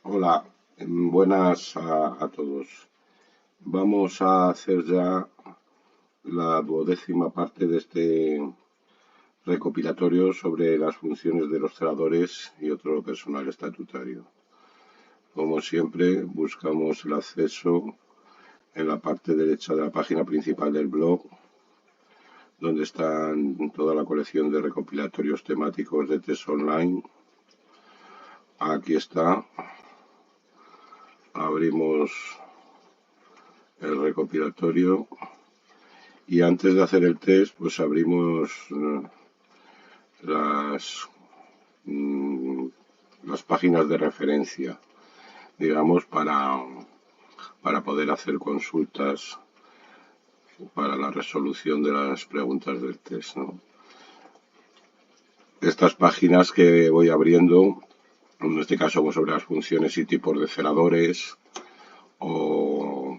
Hola, buenas a todos. Vamos a hacer ya la 12ª parte de este recopilatorio sobre las funciones de los celadores y otro personal estatutario. Como siempre, buscamos el acceso en la parte derecha de la página principal del blog, donde están toda la colección de recopilatorios temáticos de test online. Aquí está. Abrimos el recopilatorio y antes de hacer el test pues abrimos las, mm, las páginas de referencia, digamos, para poder hacer consultas para la resolución de las preguntas del test, ¿no? Estas páginas que voy abriendo, en este caso pues, sobre las funciones y tipos de celadores o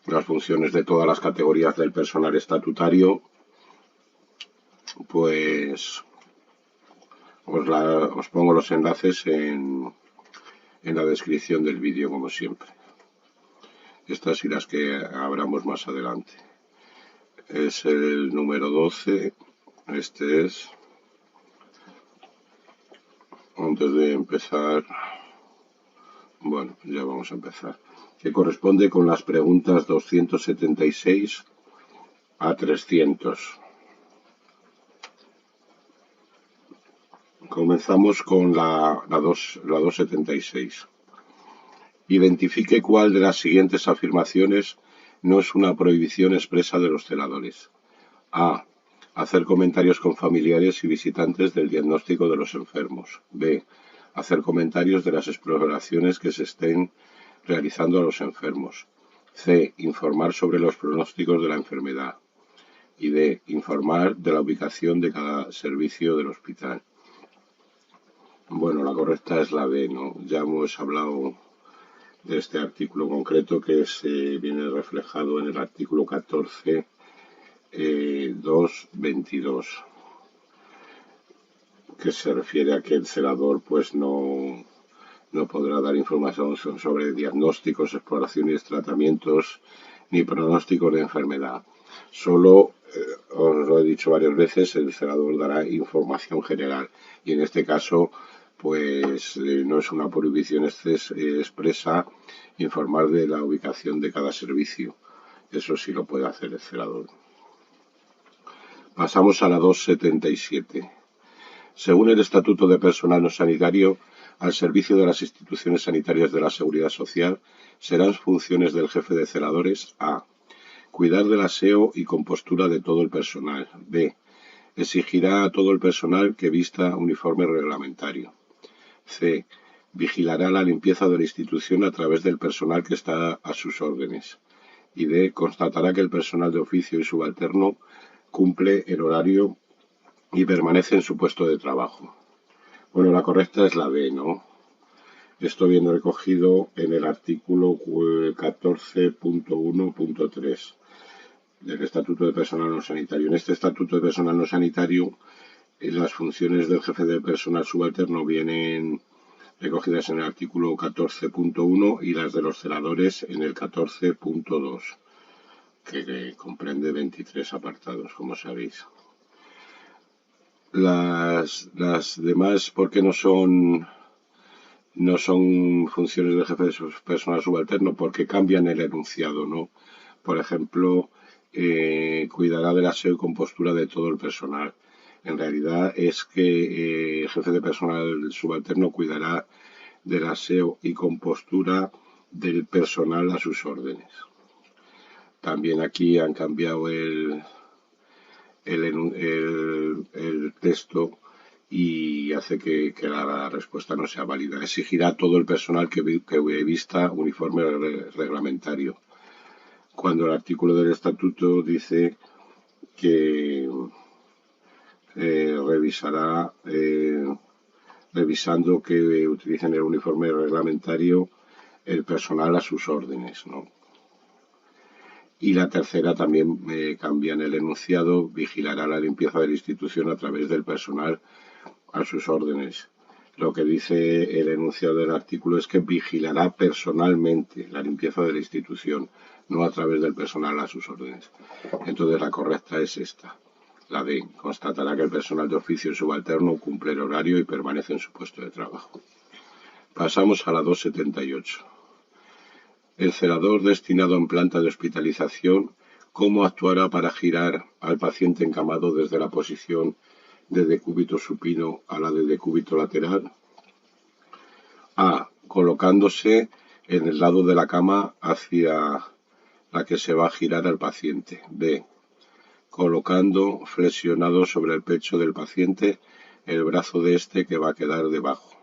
las funciones de todas las categorías del personal estatutario, pues os pongo los enlaces en la descripción del vídeo, como siempre. Estas y las que abramos más adelante. Es el número 12. Este es. Antes de empezar, bueno, ya vamos a empezar. Que corresponde con las preguntas 276 a 300. Comenzamos con la 276. Identifique cuál de las siguientes afirmaciones no es una prohibición expresa de los celadores. A. Hacer comentarios con familiares y visitantes del diagnóstico de los enfermos. B. Hacer comentarios de las exploraciones que se estén realizando a los enfermos. C. Informar sobre los pronósticos de la enfermedad. Y D. Informar de la ubicación de cada servicio del hospital. Bueno, la correcta es la B, ¿no? Ya hemos hablado de este artículo concreto que viene reflejado en el artículo 14, 2.22, que se refiere a que el celador pues no podrá dar información sobre diagnósticos, exploraciones, tratamientos ni pronósticos de enfermedad. Solo, os lo he dicho varias veces, el celador dará información general y en este caso pues no es una prohibición expresa informar de la ubicación de cada servicio. Eso sí lo puede hacer el celador. Pasamos a la 277. Según el Estatuto de Personal No Sanitario, al servicio de las instituciones sanitarias de la Seguridad Social serán funciones del jefe de celadores a. Cuidar del aseo y compostura de todo el personal. B. Exigirá a todo el personal que vista uniforme reglamentario. C. Vigilará la limpieza de la institución a través del personal que está a sus órdenes. Y D. Constatará que el personal de oficio y subalterno cumple el horario y permanece en su puesto de trabajo. Bueno, la correcta es la B, ¿no? Esto viene recogido en el artículo 14.1.3 del Estatuto de Personal No Sanitario. En este Estatuto de Personal No Sanitario, las funciones del jefe de personal subalterno vienen recogidas en el artículo 14.1 y las de los celadores en el 14.2, que comprende 23 apartados, como sabéis. Las demás, ¿por qué no son funciones del jefe de personal subalterno? Porque cambian el enunciado, ¿no? Por ejemplo, cuidará del aseo y compostura de todo el personal. En realidad es que el jefe de personal subalterno cuidará del aseo y compostura del personal a sus órdenes. También aquí han cambiado el texto y hace que la respuesta no sea válida. Exigirá a todo el personal que vista uniforme reglamentario, cuando el artículo del estatuto dice que revisará, revisando que utilicen el uniforme reglamentario el personal a sus órdenes, ¿no? Y la tercera también cambia en el enunciado, vigilará la limpieza de la institución a través del personal a sus órdenes. Lo que dice el enunciado del artículo es que vigilará personalmente la limpieza de la institución, no a través del personal a sus órdenes. Entonces la correcta es esta. La D. Constatará que el personal de oficio subalterno cumple el horario y permanece en su puesto de trabajo. Pasamos a la 278. El celador destinado en planta de hospitalización, ¿cómo actuará para girar al paciente encamado desde la posición de decúbito supino a la de decúbito lateral? A. Colocándose en el lado de la cama hacia la que se va a girar al paciente. B. Colocando flexionado sobre el pecho del paciente el brazo de este que va a quedar debajo.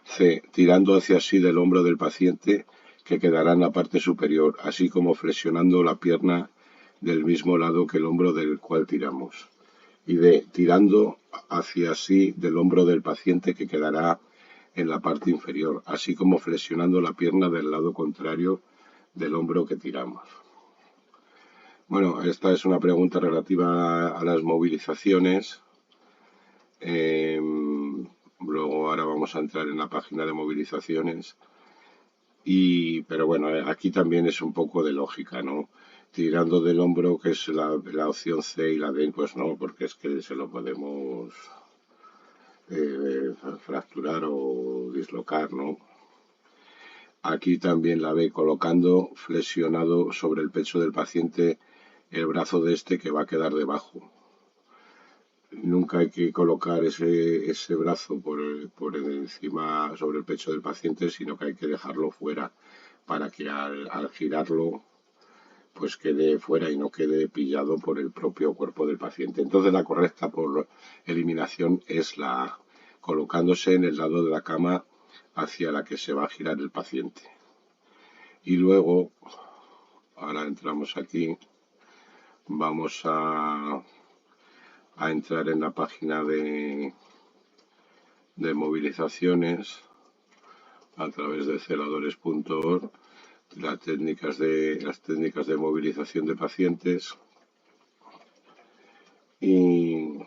C. Tirando hacia sí del hombro del paciente que quedará en la parte superior, así como flexionando la pierna del mismo lado que el hombro del cual tiramos. Y D. Tirando hacia sí del hombro del paciente que quedará en la parte inferior, así como flexionando la pierna del lado contrario del hombro que tiramos. Bueno, esta es una pregunta relativa a las movilizaciones. Luego ahora vamos a entrar en la página de movilizaciones. Pero bueno, aquí también es un poco de lógica, ¿no? Tirando del hombro, que es la opción C, y la D, pues no, porque es que se lo podemos fracturar o dislocar, ¿no? Aquí también la B, colocando flexionado sobre el pecho del paciente el brazo de este que va a quedar debajo. Nunca hay que colocar ese brazo por encima sobre el pecho del paciente, sino que hay que dejarlo fuera para que al girarlo pues quede fuera y no quede pillado por el propio cuerpo del paciente. Entonces la correcta por eliminación es la A, colocándose en el lado de la cama hacia la que se va a girar el paciente. Y luego, ahora entramos aquí, vamos a entrar en la página de movilizaciones a través de celadores.org, las técnicas de movilización de pacientes, y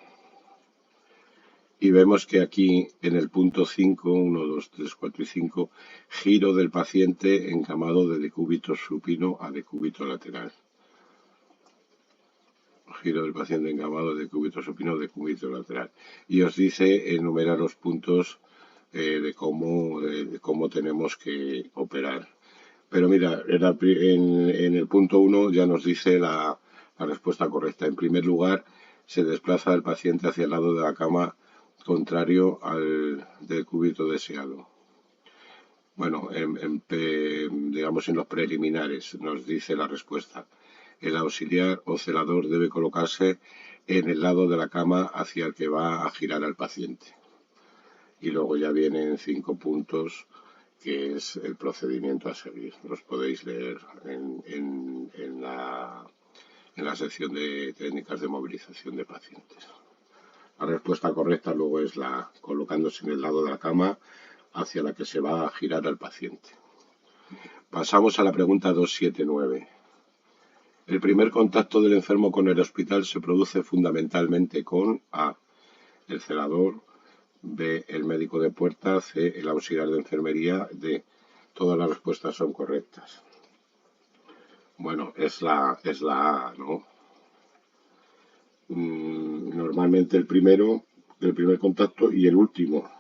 vemos que aquí en el punto 5, 1, 2, 3, 4 y 5, giro del paciente encamado de decúbito supino a decúbito lateral. Giro del paciente encamado de decúbito supino a decúbito lateral. Y os dice enumerar los puntos de cómo tenemos que operar. Pero mira, en el punto 1 ya nos dice la respuesta correcta. En primer lugar, se desplaza el paciente hacia el lado de la cama contrario al decúbito deseado. Bueno, digamos en los preliminares nos dice la respuesta. El auxiliar o celador debe colocarse en el lado de la cama hacia el que va a girar al paciente. Y luego ya vienen 5 puntos, que es el procedimiento a seguir. Los podéis leer en la sección de técnicas de movilización de pacientes. La respuesta correcta luego es la colocándose en el lado de la cama hacia la que se va a girar al paciente. Pasamos a la pregunta 279. El primer contacto del enfermo con el hospital se produce fundamentalmente con A. El celador, B. El médico de puerta, C. El auxiliar de enfermería, D. Todas las respuestas son correctas. Bueno, es la A, ¿no? Normalmente el primer contacto y el último,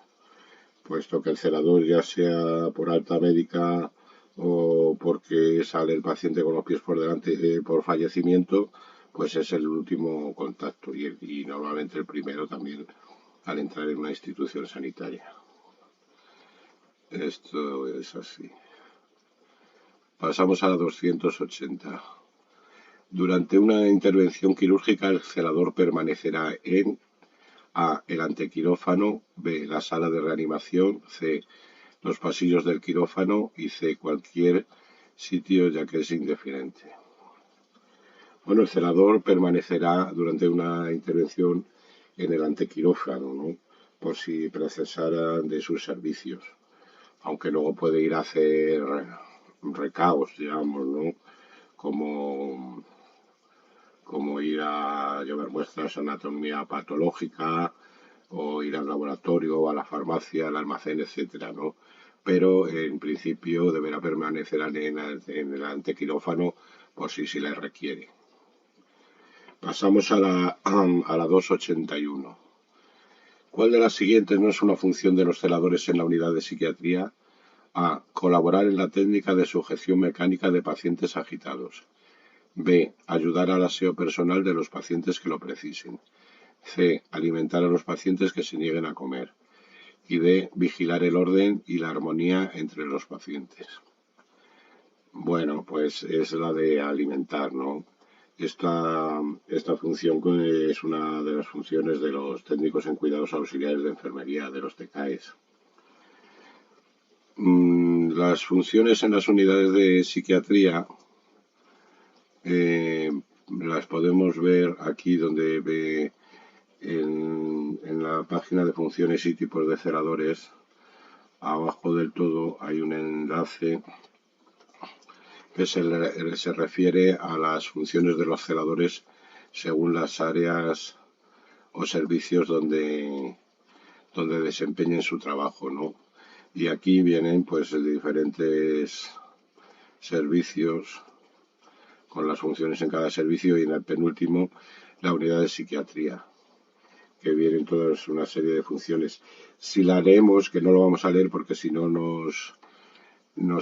puesto que el celador, ya sea por alta médica o porque sale el paciente con los pies por delante por fallecimiento, pues es el último contacto y normalmente el primero también al entrar en una institución sanitaria. Esto es así. Pasamos a la 280. Durante una intervención quirúrgica, el celador permanecerá en A. El antequirófano, B. La sala de reanimación, C. Los pasillos del quirófano y C. Cualquier sitio, ya que es indiferente. Bueno, el celador permanecerá durante una intervención en el antequirófano, ¿no? Por si precisaran de sus servicios. Aunque luego puede ir a hacer recaos, digamos, ¿no? Como ir a llevar muestras de anatomía patológica o ir al laboratorio, o a la farmacia, al almacén, etcétera, ¿no? Pero en principio deberá permanecer en el antequirófano por si se le requiere. Pasamos a la 281. ¿Cuál de las siguientes no es una función de los celadores en la unidad de psiquiatría? A. Colaborar en la técnica de sujeción mecánica de pacientes agitados. B. Ayudar al aseo personal de los pacientes que lo precisen. C. Alimentar a los pacientes que se nieguen a comer. Y D. Vigilar el orden y la armonía entre los pacientes. Bueno, pues es la de alimentar, ¿no? Esta función es una de las funciones de los técnicos en cuidados auxiliares de enfermería, de los TCAES. Las funciones en las unidades de psiquiatría las podemos ver aquí donde ve en la página de funciones y tipos de celadores. Abajo del todo hay un enlace que se refiere a las funciones de los celadores según las áreas o servicios donde desempeñen su trabajo, ¿no? Y aquí vienen pues diferentes servicios con las funciones en cada servicio y en el penúltimo la unidad de psiquiatría, que vienen todas una serie de funciones. Si la leemos, que no lo vamos a leer porque si no nos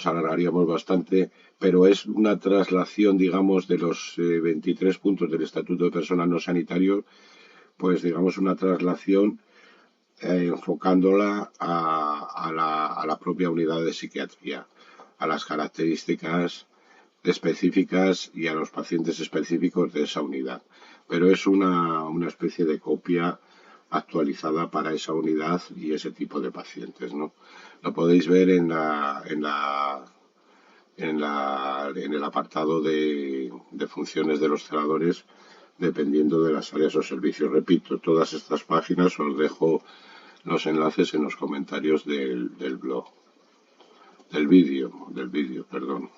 alargaríamos bastante, pero es una traslación, digamos, de los 23 puntos del Estatuto de Personal No Sanitario, pues digamos una traslación enfocándola a la propia unidad de psiquiatría, a las características específicas y a los pacientes específicos de esa unidad. Pero es una especie de copia actualizada para esa unidad y ese tipo de pacientes, ¿no? Lo podéis ver en el apartado de funciones de los celadores, dependiendo de las áreas o servicios. Repito, todas estas páginas os dejo los enlaces en los comentarios del blog, del vídeo, perdón.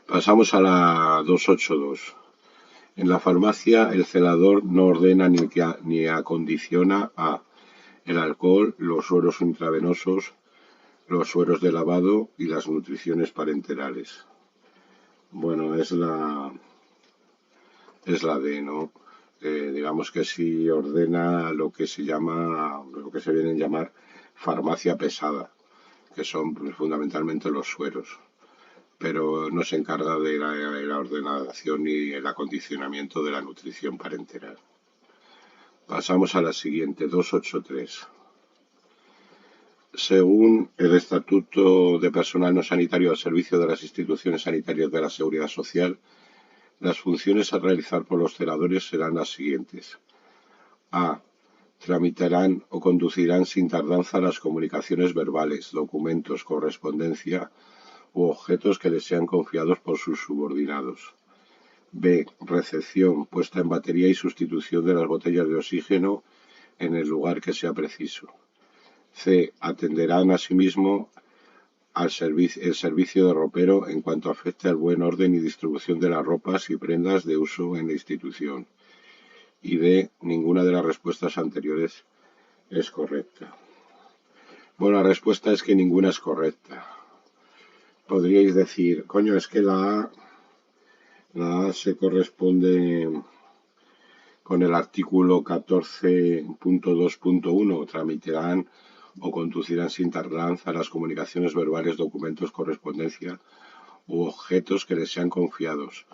Pasamos a la 282. En la farmacia, el celador no ordena ni acondiciona a el alcohol, los sueros intravenosos, los sueros de lavado y las nutriciones parenterales. Bueno, es la D, ¿no? Digamos que sí ordena lo que se viene a llamar farmacia pesada, que son pues, fundamentalmente los sueros, pero no se encarga de la ordenación ni el acondicionamiento de la nutrición parenteral. Pasamos a la siguiente, 283. Según el Estatuto de Personal No Sanitario al servicio de las instituciones sanitarias de la Seguridad Social, las funciones a realizar por los celadores serán las siguientes. A. Tramitarán o conducirán sin tardanza las comunicaciones verbales, documentos, correspondencia u objetos que les sean confiados por sus subordinados. B. Recepción, puesta en batería y sustitución de las botellas de oxígeno en el lugar que sea preciso. C. Atenderán asimismo el servicio de ropero en cuanto afecte al buen orden y distribución de las ropas y prendas de uso en la institución. Y D. Ninguna de las respuestas anteriores es correcta. Bueno, la respuesta es que ninguna es correcta. Podríais decir, coño, es que la A se corresponde con el artículo 14.2.1, tramitarán o conducirán sin tardanza las comunicaciones verbales, documentos, correspondencia u objetos que les sean confiados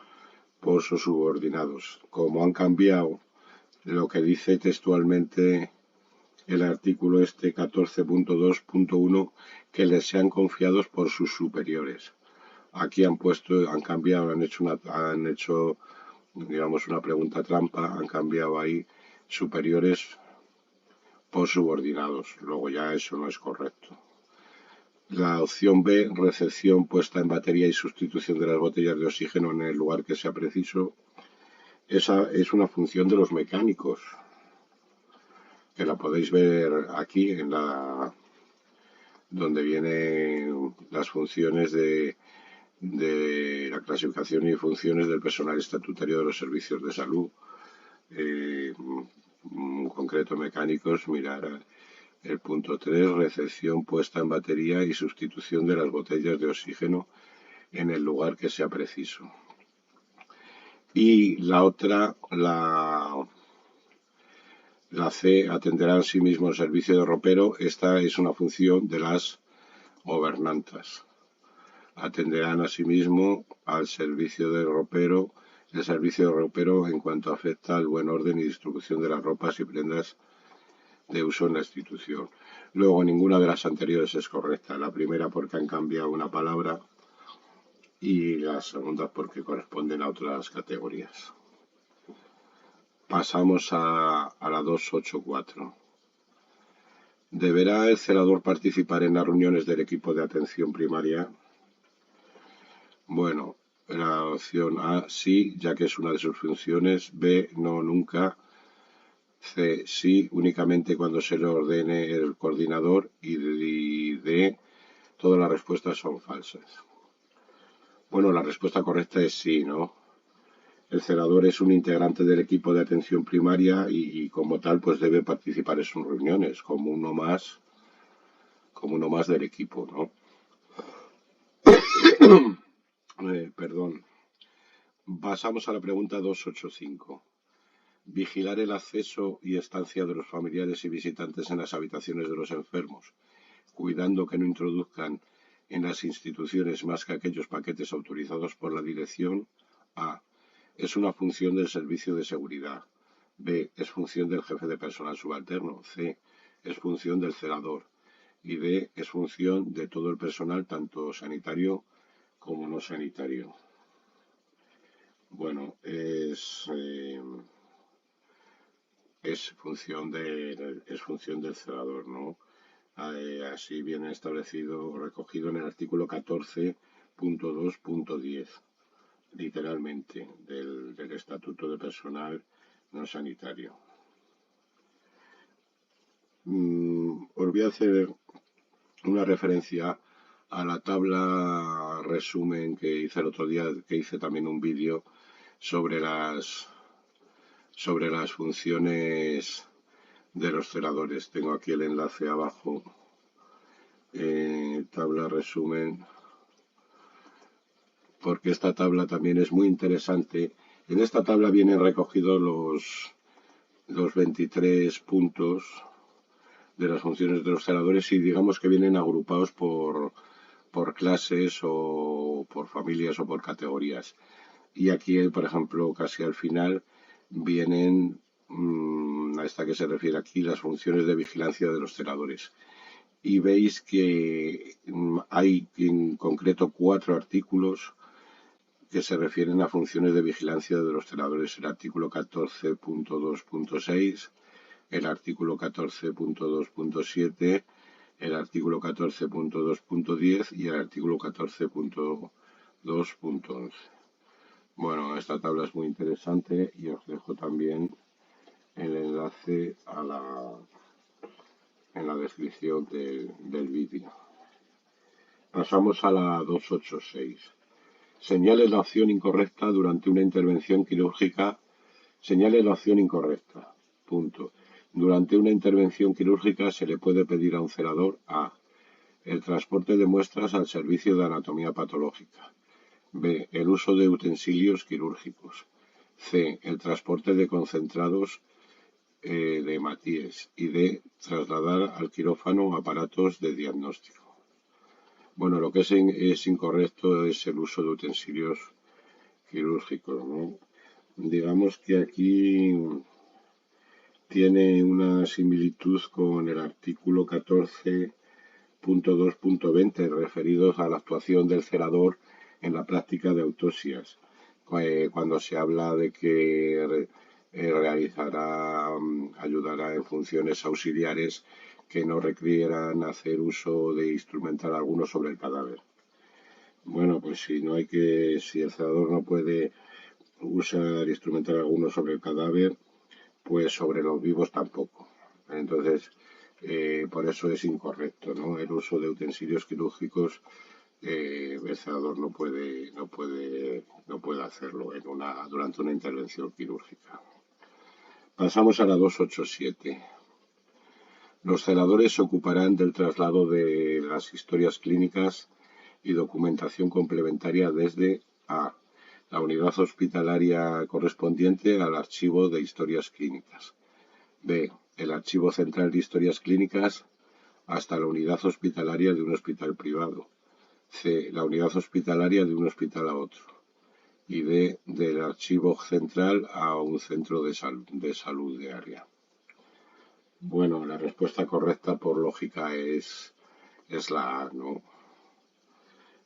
por sus subordinados. Como han cambiado lo que dice textualmente el artículo 14.2.1, que les sean confiados por sus superiores. Aquí han cambiado, han hecho digamos una pregunta trampa, han cambiado ahí superiores por subordinados. Luego ya eso no es correcto. La opción B, recepción, puesta en batería y sustitución de las botellas de oxígeno en el lugar que sea preciso, esa es una función de los mecánicos, que la podéis ver aquí donde vienen las funciones de la clasificación y funciones del personal estatutario de los servicios de salud. concreto mecánicos, mirar el punto 3, recepción, puesta en batería y sustitución de las botellas de oxígeno en el lugar que sea preciso. Y la otra, la C, atenderá a sí mismo el servicio de ropero. Esta es una función de las gobernantas. Atenderán a sí mismo al servicio de ropero, el servicio de ropero en cuanto afecta al buen orden y distribución de las ropas y prendas de uso en la institución. Luego, ninguna de las anteriores es correcta. La primera porque han cambiado una palabra y la segunda porque corresponden a otras categorías. Pasamos a la 284. ¿Deberá el celador participar en las reuniones del equipo de atención primaria? Bueno, la opción A sí, ya que es una de sus funciones. B, no, nunca. C, sí, únicamente cuando se le ordene el coordinador. Y D, todas las respuestas son falsas. Bueno, la respuesta correcta es sí, ¿no? El celador es un integrante del equipo de atención primaria y como tal pues debe participar en sus reuniones como uno más del equipo, ¿no? Perdón. Pasamos a la pregunta 285. Vigilar el acceso y estancia de los familiares y visitantes en las habitaciones de los enfermos, cuidando que no introduzcan en las instituciones más que aquellos paquetes autorizados por la dirección. A. Es una función del servicio de seguridad. B. Es función del jefe de personal subalterno. C. Es función del celador. Y D. Es función de todo el personal, tanto sanitario como no sanitario. Bueno, es función del celador, ¿no? Así viene establecido, recogido en el artículo 14.2.10, literalmente, del Estatuto de Personal No Sanitario. Os voy a hacer una referencia a la tabla resumen que hice el otro día, que hice también un vídeo sobre las funciones de los celadores. Tengo aquí el enlace abajo. Tabla resumen, porque esta tabla también es muy interesante. En esta tabla vienen recogidos los 23 puntos de las funciones de los celadores y digamos que vienen agrupados por clases o por familias o por categorías. Y aquí, por ejemplo, casi al final vienen, a esta que se refiere aquí, las funciones de vigilancia de los celadores. Y veis que hay en concreto 4 artículos que se refieren a funciones de vigilancia de los celadores. El artículo 14.2.6, el artículo 14.2.7, el artículo 14.2.10 y el artículo 14.2.11. Bueno, esta tabla es muy interesante y os dejo también el enlace en la descripción del vídeo. Pasamos a la 286. Señale la opción incorrecta durante una intervención quirúrgica. Señale la opción incorrecta. Punto. Durante una intervención quirúrgica se le puede pedir a un celador A. El transporte de muestras al servicio de anatomía patológica. B. El uso de utensilios quirúrgicos. C. El transporte de concentrados de hematíes. Y D. Trasladar al quirófano aparatos de diagnóstico. Bueno, lo que es incorrecto es el uso de utensilios quirúrgicos, ¿no? Digamos que aquí tiene una similitud con el artículo 14.2.20 referidos a la actuación del celador en la práctica de autopsias, cuando se habla de que ayudará en funciones auxiliares que no requieran hacer uso de instrumental alguno sobre el cadáver. Bueno, pues si el celador no puede usar instrumental alguno sobre el cadáver, pues sobre los vivos tampoco. Entonces, por eso es incorrecto, ¿no? El uso de utensilios quirúrgicos, el celador no puede hacerlo durante una intervención quirúrgica. Pasamos a la 287. Los celadores se ocuparán del traslado de las historias clínicas y documentación complementaria desde a. La unidad hospitalaria correspondiente al archivo de historias clínicas. B. El archivo central de historias clínicas hasta la unidad hospitalaria de un hospital privado. C. La unidad hospitalaria de un hospital a otro. Y D. Del archivo central a un centro de salud de área. Bueno, la respuesta correcta por lógica es la A, ¿no?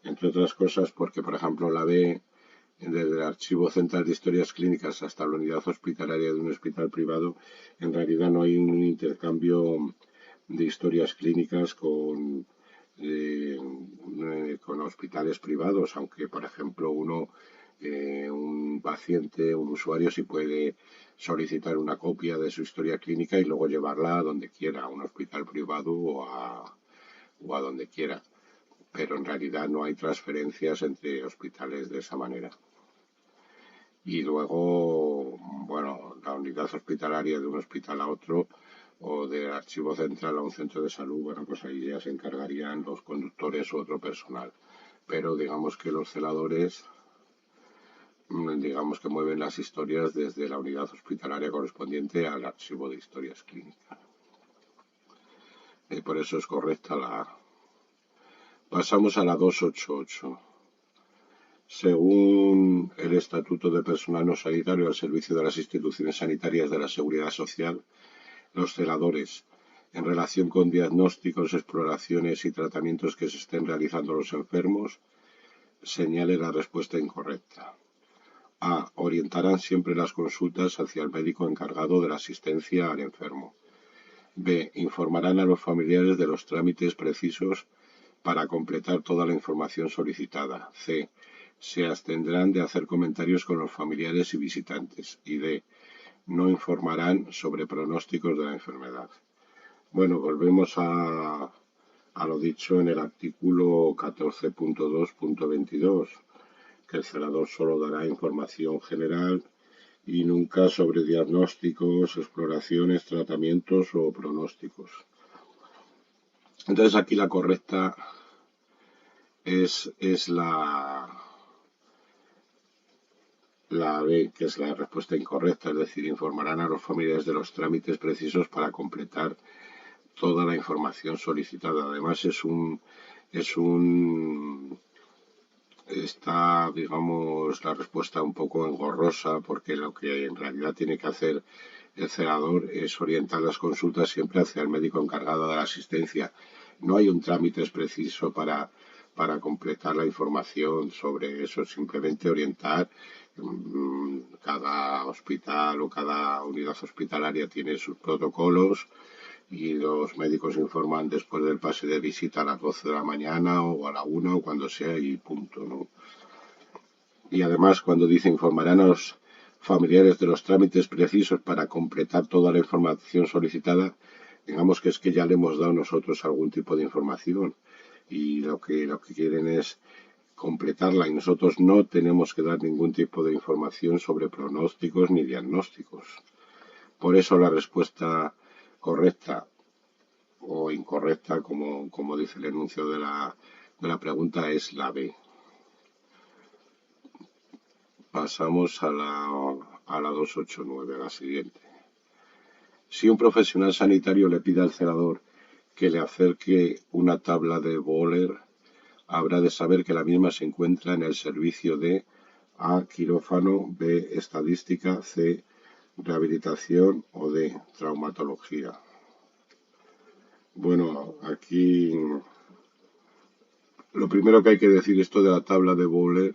Entre otras cosas porque, por ejemplo, la B, desde el archivo central de historias clínicas hasta la unidad hospitalaria de un hospital privado, en realidad no hay un intercambio de historias clínicas con hospitales privados, aunque, por ejemplo, un paciente, un usuario, sí puede solicitar una copia de su historia clínica y luego llevarla a donde quiera, a un hospital privado o a donde quiera. Pero en realidad no hay transferencias entre hospitales de esa manera. Y luego, bueno, la unidad hospitalaria de un hospital a otro o del archivo central a un centro de salud, bueno, pues ahí ya se encargarían los conductores u otro personal. Pero digamos que los celadores, digamos que mueven las historias desde la unidad hospitalaria correspondiente al archivo de historias clínicas. Y por eso es correcta la A. Pasamos a la 288. Según el Estatuto de Personal No Sanitario al servicio de las instituciones sanitarias de la Seguridad Social, los celadores, en relación con diagnósticos, exploraciones y tratamientos que se estén realizando a los enfermos, señale la respuesta incorrecta. A. Orientarán siempre las consultas hacia el médico encargado de la asistencia al enfermo. B. Informarán a los familiares de los trámites precisos para completar toda la información solicitada. C. Se abstendrán de hacer comentarios con los familiares y visitantes. Y D. No informarán sobre pronósticos de la enfermedad. Bueno, volvemos a lo dicho en el artículo 14.2.22, que el celador solo dará información general y nunca sobre diagnósticos, exploraciones, tratamientos o pronósticos. Entonces aquí la correcta es la B, que es la respuesta incorrecta, es decir, informarán a los familiares de los trámites precisos para completar toda la información solicitada. Además está, digamos, la respuesta un poco engorrosa, porque lo que en realidad tiene que hacer el celador es orientar las consultas siempre hacia el médico encargado de la asistencia. No hay un trámite preciso para completar la información sobre eso, simplemente orientar. Cada hospital o cada unidad hospitalaria tiene sus protocolos y los médicos informan después del pase de visita a las 12 de la mañana o a la 1 o cuando sea y punto, ¿no? Y además cuando dice informarán a los familiares de los trámites precisos para completar toda la información solicitada, digamos que es que ya le hemos dado nosotros algún tipo de información y lo que quieren es completarla y nosotros no tenemos que dar ningún tipo de información sobre pronósticos ni diagnósticos. Por eso la respuesta correcta o incorrecta, como dice el enuncio de la pregunta, es la B. Pasamos a la 289, a la siguiente. Si un profesional sanitario le pide al celador que le acerque una tabla de Bohler, habrá de saber que la misma se encuentra en el servicio de A. Quirófano, B. Estadística, C. Rehabilitación o D. Traumatología. Bueno, aquí lo primero que hay que decir esto de la tabla de Bohler,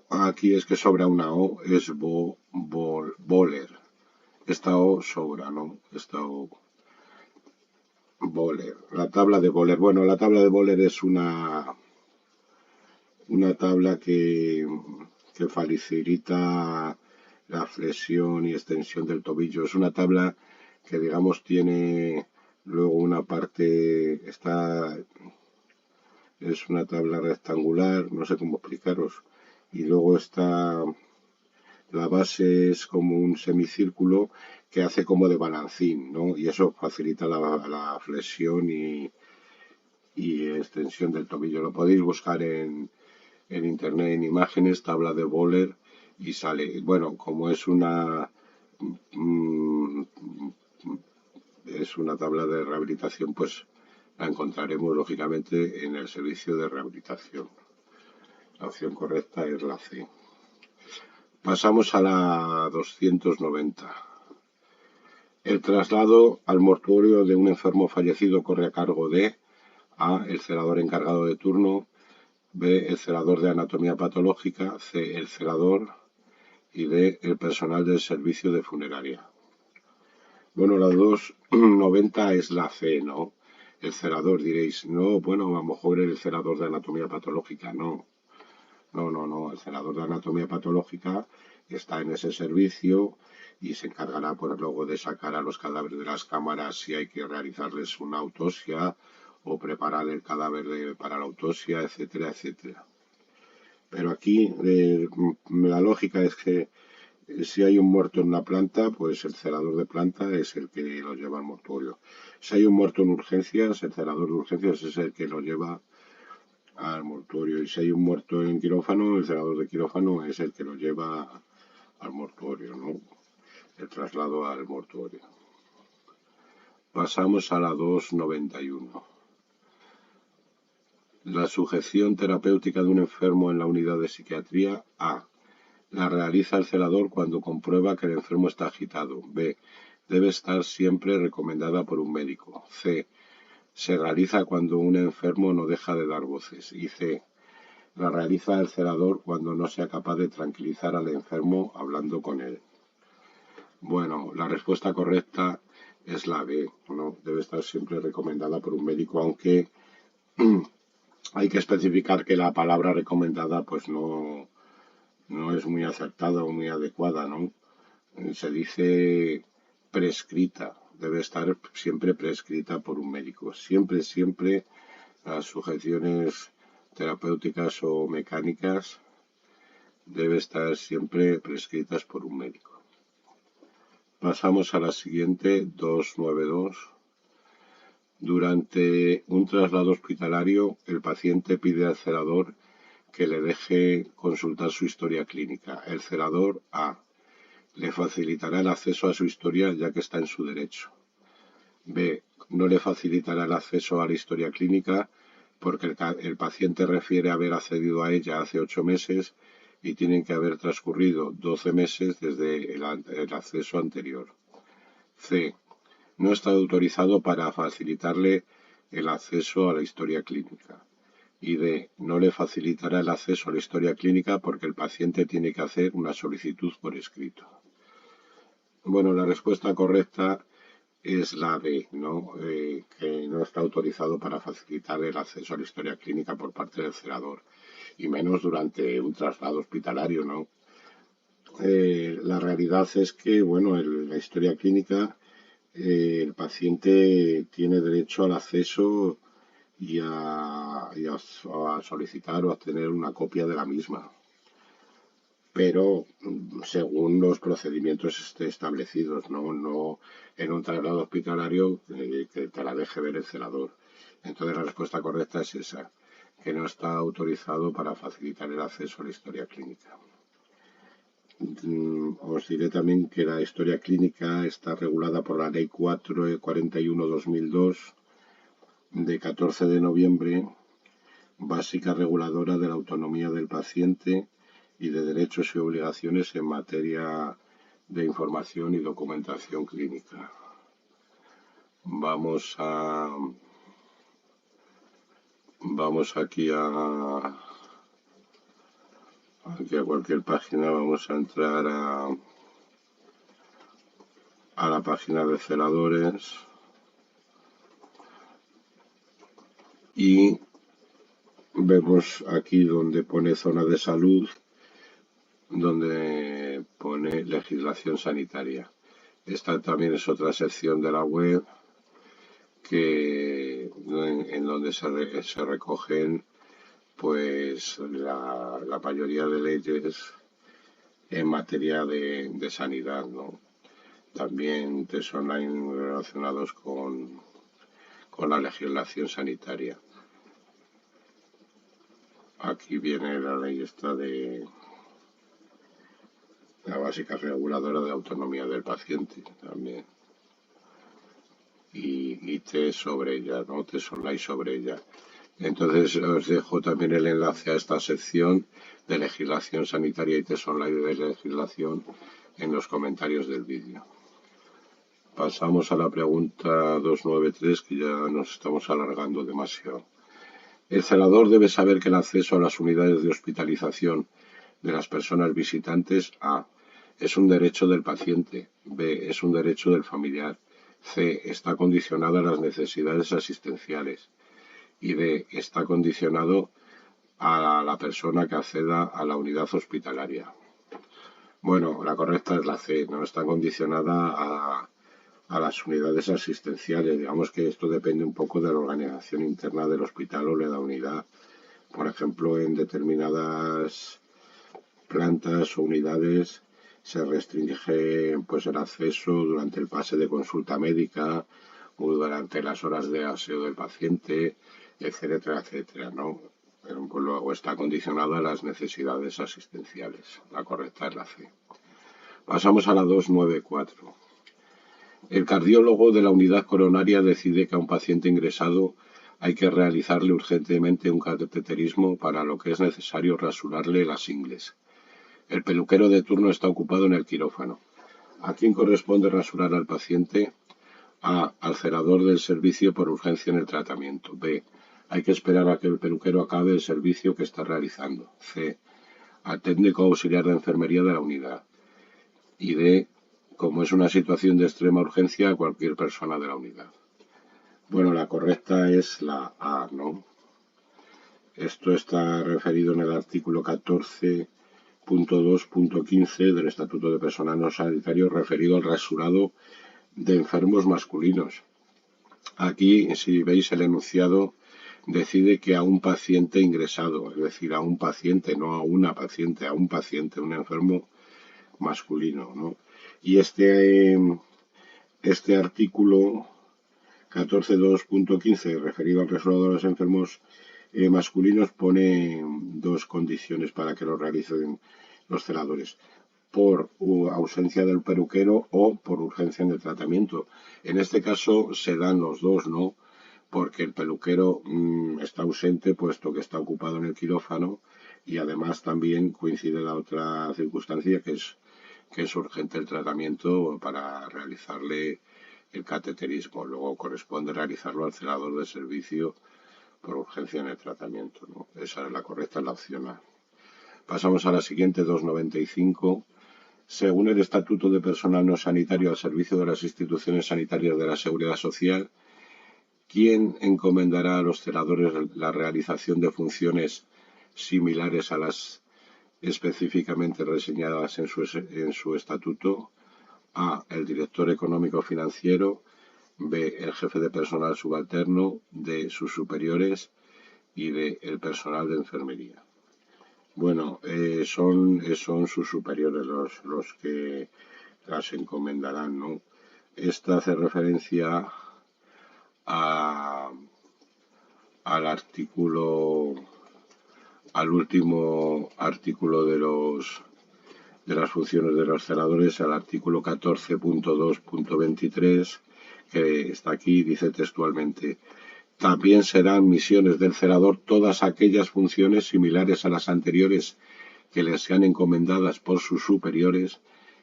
aquí es que sobra una O, es Bohler. Esta O sobra, ¿no? Esta O. Bohler. La tabla de Bohler. Bueno, la tabla de Bohler es una tabla que facilita la flexión y extensión del tobillo. Es una tabla que, digamos, tiene luego una parte, es una tabla rectangular, no sé cómo explicaros, y luego está la base es como un semicírculo que hace como de balancín, ¿no? Y eso facilita la flexión y extensión del tobillo. Lo podéis buscar en internet, en imágenes, tabla de Bowler y sale. Bueno, como mm, es una tabla de rehabilitación, pues la encontraremos lógicamente en el servicio de rehabilitación. La opción correcta es la C. Pasamos a la 290. El traslado al mortuorio de un enfermo fallecido corre a cargo de A. El celador encargado de turno. B. El celador de anatomía patológica. C. El celador. Y D. El personal del servicio de funeraria. Bueno, la 290 es la C, ¿no? El celador, diréis. No, bueno, a lo mejor el celador de anatomía patológica. No, no. El celador de anatomía patológica está en ese servicio y se encargará pues, luego de sacar a los cadáveres de las cámaras si hay que realizarles una autopsia o preparar el cadáver para la autopsia, etcétera, etcétera. Pero aquí la lógica es que si hay un muerto en una planta, pues el celador de planta es el que lo lleva al mortuorio. Si hay un muerto en urgencias, el celador de urgencias es el que lo lleva al mortuorio. Y si hay un muerto en quirófano, el celador de quirófano es el que lo lleva al mortuorio, ¿no? El traslado al mortuorio. Pasamos a la 291. La sujeción terapéutica de un enfermo en la unidad de psiquiatría. A. La realiza el celador cuando comprueba que el enfermo está agitado. B. Debe estar siempre recomendada por un médico. C. Se realiza cuando un enfermo no deja de dar voces. Y C. La realiza el celador cuando no sea capaz de tranquilizar al enfermo hablando con él. Bueno, la respuesta correcta es la B, ¿no? Debe estar siempre recomendada por un médico, aunque hay que especificar que la palabra recomendada pues no es muy acertada o muy adecuada, ¿no? Se dice prescrita, debe estar siempre prescrita por un médico. Siempre las sujeciones terapéuticas o mecánicas debe estar siempre prescritas por un médico. Pasamos a la siguiente, 292. Durante un traslado hospitalario, el paciente pide al celador que le deje consultar su historia clínica. El celador A. Le facilitará el acceso a su historia ya que está en su derecho. B. No le facilitará el acceso a la historia clínica porque el paciente refiere haber accedido a ella hace 8 meses y tienen que haber transcurrido 12 meses desde el acceso anterior. C. No está autorizado para facilitarle el acceso a la historia clínica. Y D. No le facilitará el acceso a la historia clínica porque el paciente tiene que hacer una solicitud por escrito. Bueno, la respuesta correcta es la B, ¿no? Que no está autorizado para facilitar el acceso a la historia clínica por parte del celador, y menos durante un traslado hospitalario, ¿no? La realidad es que, bueno, la historia clínica, el paciente tiene derecho al acceso y a solicitar o obtener una copia de la misma, pero según los procedimientos establecidos, no en un traslado hospitalario que te la deje ver el celador. Entonces la respuesta correcta es esa, que no está autorizado para facilitar el acceso a la historia clínica. Os diré también que la historia clínica está regulada por la Ley 41/2002 de 14 de noviembre, básica reguladora de la autonomía del paciente y de derechos y obligaciones en materia de información y documentación clínica. Vamos aquí a cualquier página, vamos a entrar a la página de celadores y vemos aquí donde pone zona de salud, donde pone legislación sanitaria. Esta también es otra sección de la web en donde se recogen pues la mayoría de leyes en materia de sanidad, ¿no? También test online relacionados con la legislación sanitaria. Aquí viene la ley esta de la básica reguladora de autonomía del paciente también. Y test sobre ella, ¿no? Test online sobre ella. Entonces os dejo también el enlace a esta sección de legislación sanitaria y test online de legislación en los comentarios del vídeo. Pasamos a la pregunta 293, que ya nos estamos alargando demasiado. El celador debe saber que el acceso a las unidades de hospitalización de las personas visitantes: A. Es un derecho del paciente. B. Es un derecho del familiar. C. Está condicionado a las necesidades asistenciales. Y D. Está condicionado a la persona que acceda a la unidad hospitalaria. Bueno, la correcta es la C. No está condicionada a las unidades asistenciales. Digamos que esto depende un poco de la organización interna del hospital o de la unidad. Por ejemplo, en determinadas plantas o unidades se restringe pues el acceso durante el pase de consulta médica o durante las horas de aseo del paciente, etcétera, etcétera, ¿no? Pues luego está condicionado a las necesidades asistenciales. La correcta es la C. Pasamos a la 294. El cardiólogo de la unidad coronaria decide que a un paciente ingresado hay que realizarle urgentemente un cateterismo, para lo que es necesario rasurarle las ingles. El peluquero de turno está ocupado en el quirófano. ¿A quién corresponde rasurar al paciente? A. Al celador del servicio por urgencia en el tratamiento. B. Hay que esperar a que el peluquero acabe el servicio que está realizando. C. Al técnico auxiliar de enfermería de la unidad. Y D. Como es una situación de extrema urgencia, a cualquier persona de la unidad. Bueno, la correcta es la A, ¿no? Esto está referido en el artículo 14.2.15 del Estatuto de Personal No Sanitario, referido al rasurado de enfermos masculinos. Aquí, si veis el enunciado, decide que a un paciente ingresado, es decir, a un paciente, no a una paciente, a un paciente, un enfermo masculino, ¿no? Y este artículo 14.2.15, referido al rasurado de los enfermos masculinos, pone dos condiciones para que lo realicen los celadores: por ausencia del peluquero o por urgencia en el tratamiento. En este caso se dan los dos, ¿no? Porque el peluquero está ausente, puesto que está ocupado en el quirófano, y además también coincide la otra circunstancia, que es urgente el tratamiento para realizarle el cateterismo. Luego corresponde realizarlo al celador de servicio por urgencia en el tratamiento, ¿no? Esa es la correcta, la opción A. Pasamos a la siguiente, 295. Según el Estatuto de Personal No Sanitario al servicio de las instituciones sanitarias de la Seguridad Social, ¿quién encomendará a los celadores la realización de funciones similares a las específicamente reseñadas en su estatuto? A. El director económico financiero. B. El jefe de personal subalterno. D. Sus superiores. Y D. El personal de enfermería. Bueno, son sus superiores los que las encomendarán, ¿no? Esta hace referencia al último artículo de las funciones de los celadores, al artículo 14.2.23, que está aquí, dice textualmente: también serán misiones del celador todas aquellas funciones similares a las anteriores que les sean encomendadas por sus superiores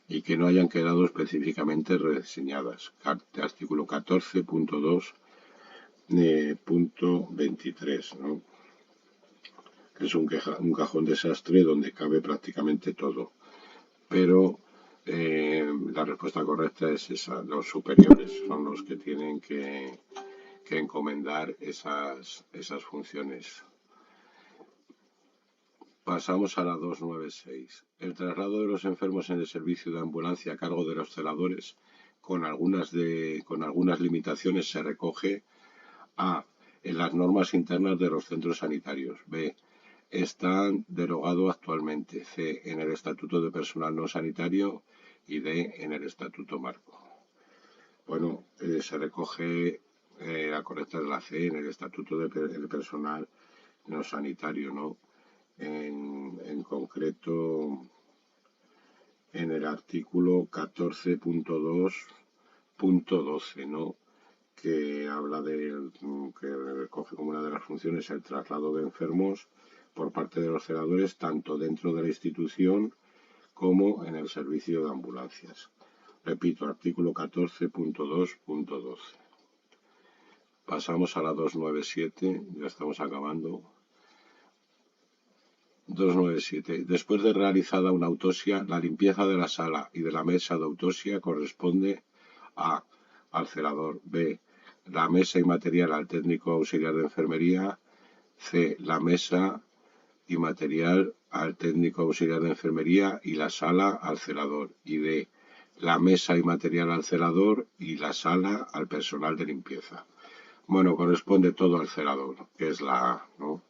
y que no hayan quedado específicamente reseñadas. Artículo 14.2.23, ¿no? Que es un cajón desastre donde cabe prácticamente todo. Pero la respuesta correcta es esa: los superiores son los que tienen que encomendar esas funciones. Pasamos a la 296. El traslado de los enfermos en el servicio de ambulancia a cargo de los celadores, con algunas limitaciones, se recoge: A. En las normas internas de los centros sanitarios. B. está derogado actualmente. C, en el Estatuto de Personal No Sanitario y D, en el Estatuto Marco. Bueno, se recoge, la correcta es la C, en el Estatuto de Personal No Sanitario, ¿no? En concreto, en el artículo 14.2.12, ¿no? Que habla que recoge como una de las funciones el traslado de enfermos por parte de los celadores, tanto dentro de la institución como en el servicio de ambulancias. Repito, artículo 14.2.12. Pasamos a la 297, ya estamos acabando. 297. Después de realizada una autopsia, la limpieza de la sala y de la mesa de autopsia corresponde a al celador, B, la mesa y material al técnico auxiliar de enfermería, C, la mesa y material al técnico auxiliar de enfermería y la sala al celador, y D, la mesa y material al celador y la sala al personal de limpieza. Bueno, corresponde todo al celador, que es la A, ¿no?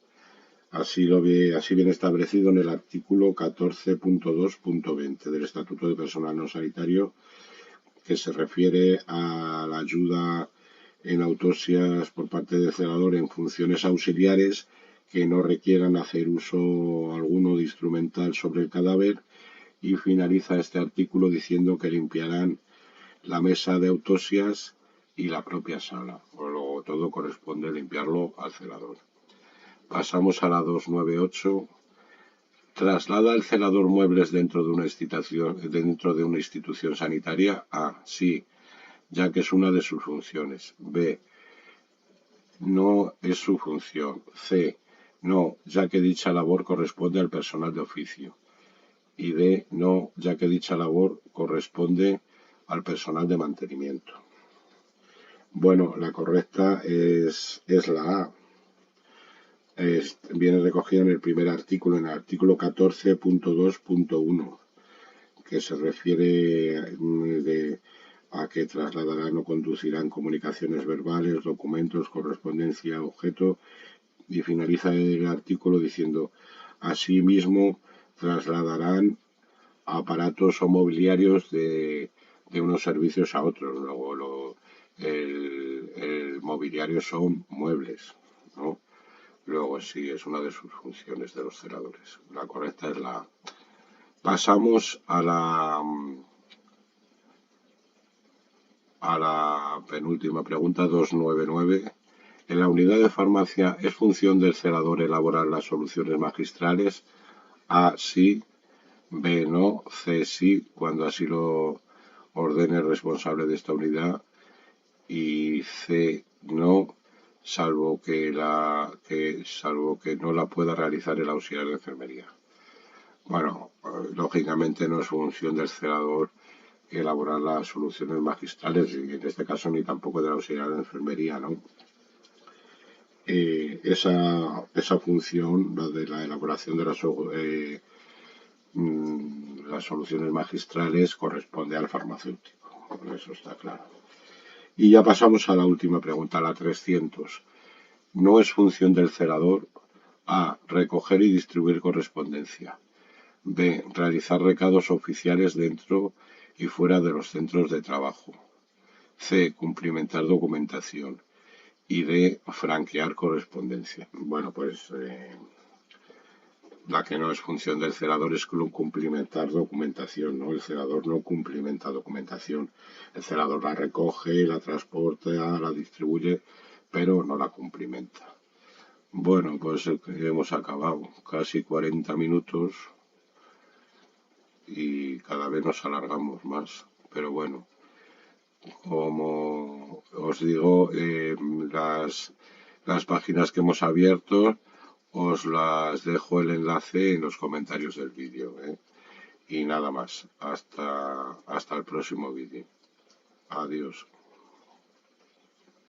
Así viene establecido en el artículo 14.2.20 del Estatuto de Personal No Sanitario, que se refiere a la ayuda en autopsias por parte del celador en funciones auxiliares que no requieran hacer uso alguno de instrumental sobre el cadáver, y finaliza este artículo diciendo que limpiarán la mesa de autopsias y la propia sala, o luego todo corresponde limpiarlo al celador. Pasamos a la 298. ¿Traslada el celador muebles dentro de una institución sanitaria? A, sí, ya que es una de sus funciones. B, no es su función. C, no, ya que dicha labor corresponde al personal de oficio. Y D, no, ya que dicha labor corresponde al personal de mantenimiento. Bueno, la correcta es la A. Viene recogida en el primer artículo, en el artículo 14.2.1, que se refiere a que trasladarán o conducirán comunicaciones verbales, documentos, correspondencia, objeto, y finaliza el artículo diciendo: asimismo, trasladarán aparatos o mobiliarios de unos servicios a otros. Luego el mobiliario son muebles, ¿no? Luego sí, es una de sus funciones de los celadores. La correcta es la A. Pasamos a la penúltima pregunta, 299. En la unidad de farmacia, ¿es función del celador elaborar las soluciones magistrales? A, sí. B, no. C, sí, cuando así lo ordene el responsable de esta unidad. Y C, no, salvo que no la pueda realizar el auxiliar de enfermería. Bueno, lógicamente no es función del celador elaborar las soluciones magistrales, y en este caso ni tampoco del auxiliar de enfermería, ¿no? Esa función, la de la elaboración de las soluciones magistrales, corresponde al farmacéutico. Eso está claro. Y ya pasamos a la última pregunta, la 300. No es función del celador: A, recoger y distribuir correspondencia. B, realizar recados oficiales dentro y fuera de los centros de trabajo. C, cumplimentar documentación. Y D, franquear correspondencia. Bueno, pues la que no es función del celador es cumplimentar documentación, ¿no? El celador no cumplimenta documentación. El celador la recoge, la transporta, la distribuye, pero no la cumplimenta. Bueno, pues hemos acabado. Casi 40 minutos y cada vez nos alargamos más. Pero bueno, como os digo, las páginas que hemos abierto os las dejo el enlace en los comentarios del vídeo, ¿eh? Y nada más. Hasta el próximo vídeo. Adiós.